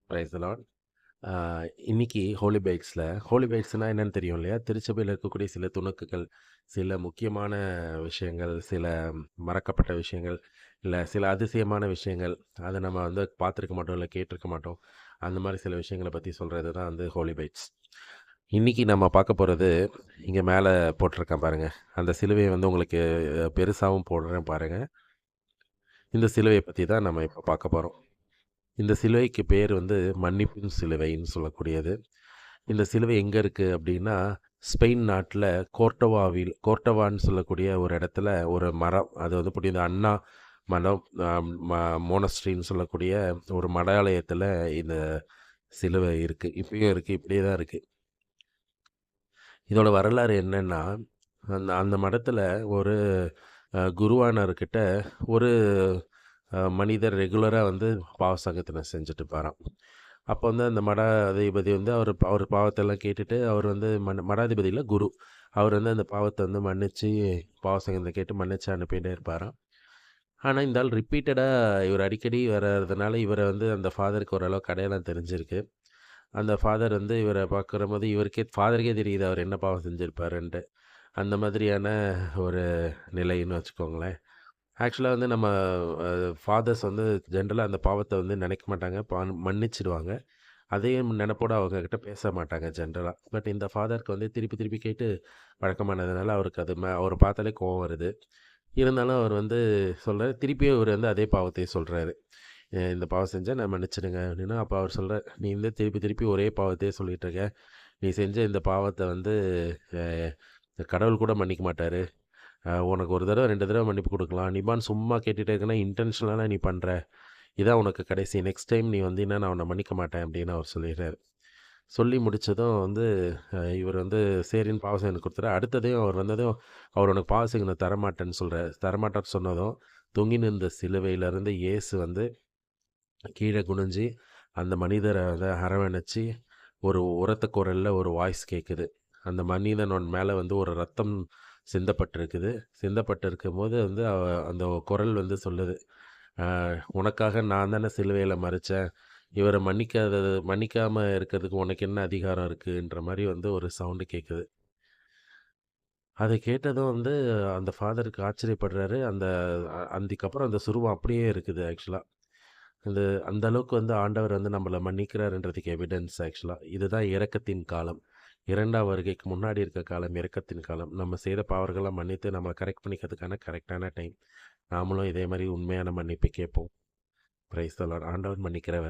Praise the Lord. ஆ இன்னைக்கு ஹோலி பைட்ஸ்னா என்னன்னு தெரியும் இல்லையா? திருச்சபையில இருக்கக்கூடிய சில துணுக்குகள், சில முக்கியமான விஷயங்கள், சில மறக்கப்பட்ட விஷயங்கள், இல்ல சில அதிசயமான விஷயங்கள். அத நம்ம வந்து பார்த்துருக்க மாட்டோம், இல்ல கேட்டுருக்க மாட்டோம். அந்த மாரி சில விஷயங்கள பத்தி சொல்றது தான் வந்து ஹோலி பைட்ஸ். இன்னைக்கு நம்ம பார்க்க போறது, இங்க மேல போட்டிருக்கேன் பாருங்க. அந்த சிலுவைய வந்து உங்களுக்கு பெருசாவும் போடுறேன் பாருங்க. இந்த சிலுவைய பத்தி தான் நம்ம இப்ப பார்க்க போறோம். இந்த சிலுவைக்கு பேர் வந்து மன்னிப்பின் சிலுவைன்னு சொல்லக்கூடியது. இந்த சிலுவை எங்க இருக்கு அப்டின்னா, ஸ்பெயின் நாட்ல கோர்டவான்னு சொல்லக்கூடிய ஒரு இடத்துல ஒரு மரம். அது வந்து புனித அன்னா மடம் அ ம மோனஸ்ட்ரின்னு சொல்லக்கூடிய ஒரு மடாலயத்துல இந்த சிலுவை இருக்கு. இப்பயும் இருக்கு. இப்படியே தான் இருக்கு. இதோட வரலாறு என்னன்னா, அந்த அந்த மடத்துல ஒரு குருவானவர்கிட்ட ஒரு மனிதர் ரெகுலரா வந்து பாவசங்கத்தன செஞ்சுட்டு இருப்பாராம். அப்போ வந்து அந்த மடாதிபதி வந்து அவர் பாவத்தெல்லாம் கேட்டுட்டு, அவர் வந்து மடாதிபதி இல்ல குரு. அவர் வந்து அந்த பாவத்த வந்து மன்னிச்சு, பாவசங்கத்த கேட்டு மன்னிச்சு அனுப்பிட்டே இருப்பாராம். ஆனா, இந்த ஆள் ரிப்பீட்டடா இவர் அடிக்கடி வர்றதுனால, இவர வந்து அந்த ஃபாதருக்கு ஓரளவுக்கு அடையாளம் தெரிஞ்சிருக்கு. அந்த ஃபாதர் வந்து இவர பார்க்குறபோது, ஃபாதருக்கே தெரியுது அவர் என்ன பாவம் செஞ்சிருப்பாருன்ட்டு. அந்த மாதிரியான ஒரு நிலைன்னு வச்சுக்கோங்களேன். ஆக்சுவலா வந்து நம்ம அ ஃபாதர்ஸ் வந்து ஜென்ரலா அந்த பாவத்த வந்து நினைக்க மாட்டாங்க. மன்னிச்சுடுவாங்க. அதே நெனப்போட அவங்க கிட்ட பேச மாட்டாங்க ஜென்ரலா. பட் இந்த ஃபாதருக்கு வந்து திருப்பி திருப்பி கேட்டு பழக்கமானதுனால, அவருக்கு அது அவர பார்த்தாலே கோவம் வருது. இருந்தாலும் அவர் வந்து சொல்றாரு. திருப்பியும் இவரு வந்து அதே பாவத்தையே சொல்றாரு. இந்த பாவம் செஞ்சா நான் மன்னிச்சுடுங்க" அப்படின்னா, அப்ப அவர் சொல்றார், "நீ வந்து திருப்பி திருப்பி ஒரே பாவத்தையே சொல்லிட்டு இருக்க. நீ செஞ்ச இந்த பாவத்த வந்து கடவுள் கூட மன்னிக்க மாட்டாரு. உனக்கு 1 தடவ, 2 தடவ மன்னிப்பு குடுக்கலாம். நீ சும்மா கேட்டுட்டே இருக்கன்னா, இன்டென்ஷனலா நீ பண்ற. இதான் உனக்கு கடைசி. நெக்ஸ்ட் டைம் நீ வந்தீன்னா, நான் உன்ன மன்னிக்க மாட்டேன்" அப்படின்னு அவர் சொல்லிடுறாரு. சொல்லி முடிச்சதும் வந்து இவர் வந்து சரின்னு பாவசேகரனுக்கு குடுத்துறாரு. அடுத்ததையும் அவர் வந்ததும், அவர் உனக்கு பாவசேகரன தரமாட்டேன்னு சொல்றாரு. தரமாட்டேன்னு சொன்னதும், தொங்கி நின்ற சிலுவையிலிருந்து இயேசு வந்து கீழ குனிஞ்சு, அந்த மனிதர வந்து அரவணைச்சு, ஒரு உரத்த குரல்ல ஒரு வாய்ஸ் கேட்குது. அந்த மனிதனோட மேல வந்து ஒரு ரத்தம் சிந்தப்பட்டிருக்குது. சிந்தப்பட்டிருக்கும்போது வந்து அந்த குரல் வந்து சொல்லுது, "அ உனக்காக நான் தானே சிலுவையில மரிச்சேன். இவர மன்னிக்காம இருக்கிறதுக்கு உனக்கு என்ன அதிகாரம் இருக்குன்ற" மாரி வந்து ஒரு சவுண்ட் கேட்குது. அத கேட்டதும் வந்து அந்த ஃபாதருக்கு ஆச்சரியப்படுறாரு. அதுக்கப்புறம் அந்த சுருவம் அப்படியே இருக்குது ஆக்சுவலா. இது அந்த அளவுக்கு வந்து ஆண்டவர் வந்து நம்மள மன்னிக்கிறாருன்றதுக்கு எவிடன்ஸ் ஆக்சுவலா. இதுதான் இரக்கத்தின் காலம். 2ஆம் வருகைக்கு முன்னாடி இருக்க காலம் இரக்கத்தின் காலம். நம்ம செய்த பாவங்கள மன்னித்து நம்மள கரெக்ட் பண்ணிக்கிறதுக்கான கரெக்ட்டான டைம். நாமளும் இதே மாரி உண்மையான மன்னிப்பு கேட்போம். Praise the Lord. ஆண்டவர் மன்னிக்கிறவர்.